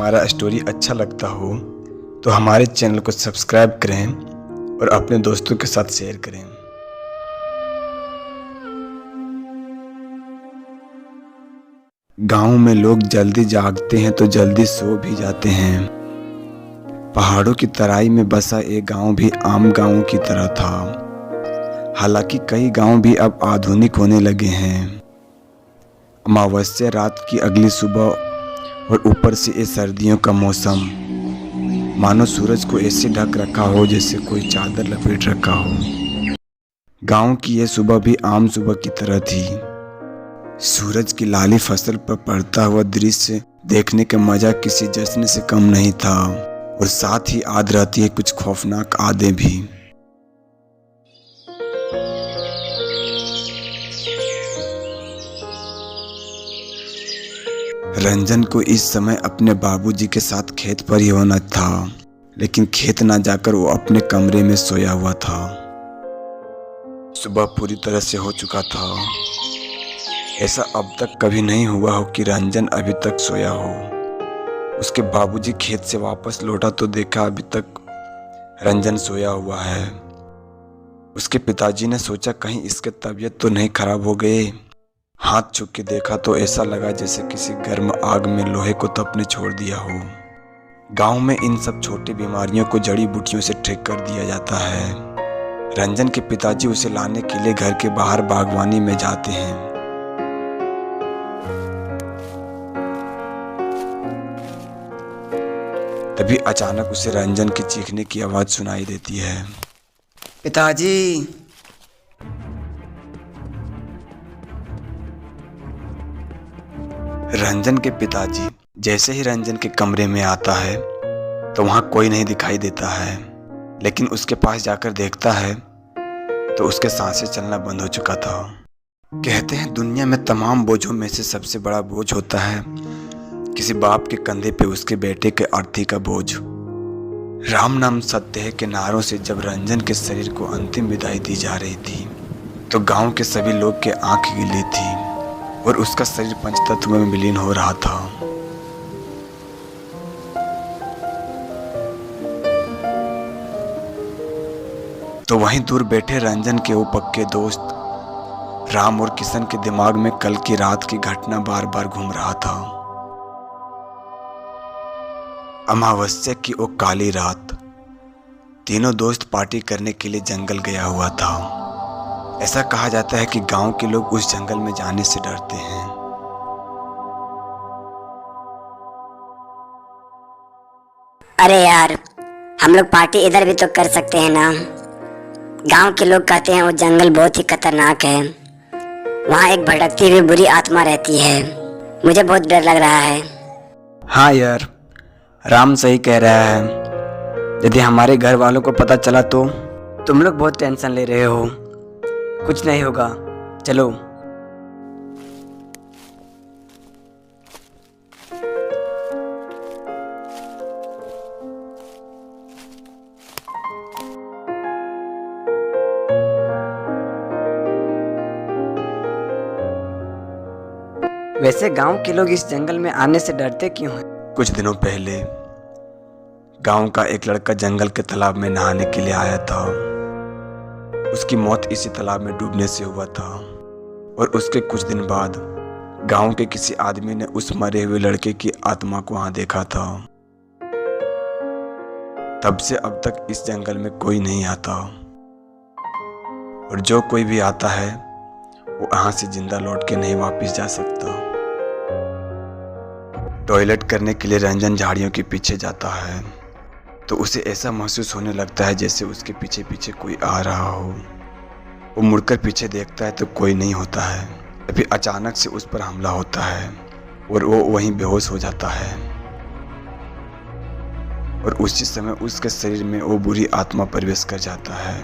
हमारा स्टोरी अच्छा लगता हो तो हमारे चैनल को सब्सक्राइब करें और अपने दोस्तों के साथ शेयर करें। गांव में लोग जल्दी जागते हैं तो जल्दी सो भी जाते हैं। पहाड़ों की तराई में बसा एक गांव भी आम गांवों की तरह था। हालांकि कई गांव भी अब आधुनिक होने लगे हैं। अमावस्या रात की अगली सुबह और ऊपर से ये सर्दियों का मौसम, मानो सूरज को ऐसे ढक रखा हो जैसे कोई चादर लपेट रखा हो। गांव की यह सुबह भी आम सुबह की तरह थी। सूरज की लाली फसल पर पड़ता हुआ दृश्य देखने का मजा किसी जश्न से कम नहीं था, और साथ ही याद रहती है कुछ खौफनाक यादें भी। रंजन को इस समय अपने बाबूजी के साथ खेत पर ही होना था, लेकिन खेत ना जाकर वो अपने कमरे में सोया हुआ था। सुबह पूरी तरह से हो चुका था। ऐसा अब तक कभी नहीं हुआ हो कि रंजन अभी तक सोया हो। उसके बाबूजी खेत से वापस लौटा तो देखा अभी तक रंजन सोया हुआ है। उसके पिताजी ने सोचा कहीं इसके तबीयत तो नहीं खराब हो गई। हाथ छू के देखा तो ऐसा लगा जैसे किसी गर्म आग में लोहे को तपने छोड़ दिया हो। गांव में इन सब छोटी बीमारियों को जड़ी बूटियों से ठीक कर दिया जाता है। रंजन के पिताजी उसे लाने के लिए घर के बाहर बागवानी में जाते हैं। तभी अचानक उसे रंजन के चीखने की आवाज सुनाई देती है। पिताजी। रंजन के पिताजी जैसे ही रंजन के कमरे में आता है तो वहां कोई नहीं दिखाई देता है, लेकिन उसके पास जाकर देखता है तो उसके सांसें चलना बंद हो चुका था। कहते हैं दुनिया में तमाम बोझों में से सबसे बड़ा बोझ होता है किसी बाप के कंधे पे उसके बेटे के अर्थी का बोझ। राम नाम सत्य है के नारों से जब रंजन के शरीर को अंतिम विदाई दी जा रही थी तो गांव के सभी लोग के आंख गीली थी और उसका शरीर पंचतत्व में विलीन हो रहा था। तो वहीं दूर बैठे रंजन के वो पक्के दोस्त राम और किशन के दिमाग में कल की रात की घटना बार बार घूम रहा था। अमावस्या की वो काली रात तीनों दोस्त पार्टी करने के लिए जंगल गया हुआ था। ऐसा कहा जाता है कि गांव के लोग उस जंगल में जाने से डरते हैं। अरे यार, हम लोग पार्टी इधर भी तो कर सकते हैं ना। गांव के लोग कहते हैं वो जंगल बहुत ही खतरनाक है, वहाँ एक भटकती हुई बुरी आत्मा रहती है। मुझे बहुत डर लग रहा है। हाँ यार, राम सही कह रहा है। यदि हमारे घर वालों को पता चला तो? तुम लोग बहुत टेंशन ले रहे हो, कुछ नहीं होगा, चलो। वैसे गांव के लोग इस जंगल में आने से डरते क्यों हैं? कुछ दिनों पहले गांव का एक लड़का जंगल के तालाब में नहाने के लिए आया था। उसकी मौत इसी तालाब में डूबने से हुआ था, और उसके कुछ दिन बाद गांव के किसी आदमी ने उस मरे हुए लड़के की आत्मा को वहां देखा था। तब से अब तक इस जंगल में कोई नहीं आता, और जो कोई भी आता है वो यहाँ से जिंदा लौट के नहीं वापस जा सकता। टॉयलेट करने के लिए रंजन झाड़ियों के पीछे जाता है तो उसे ऐसा महसूस होने लगता है जैसे उसके पीछे पीछे कोई आ रहा हो। वो मुड़कर पीछे देखता है तो कोई नहीं होता है। तभी अचानक से उस पर हमला होता है और वो वहीं बेहोश हो जाता है, और उसी समय उसके शरीर में वो बुरी आत्मा प्रवेश कर जाता है।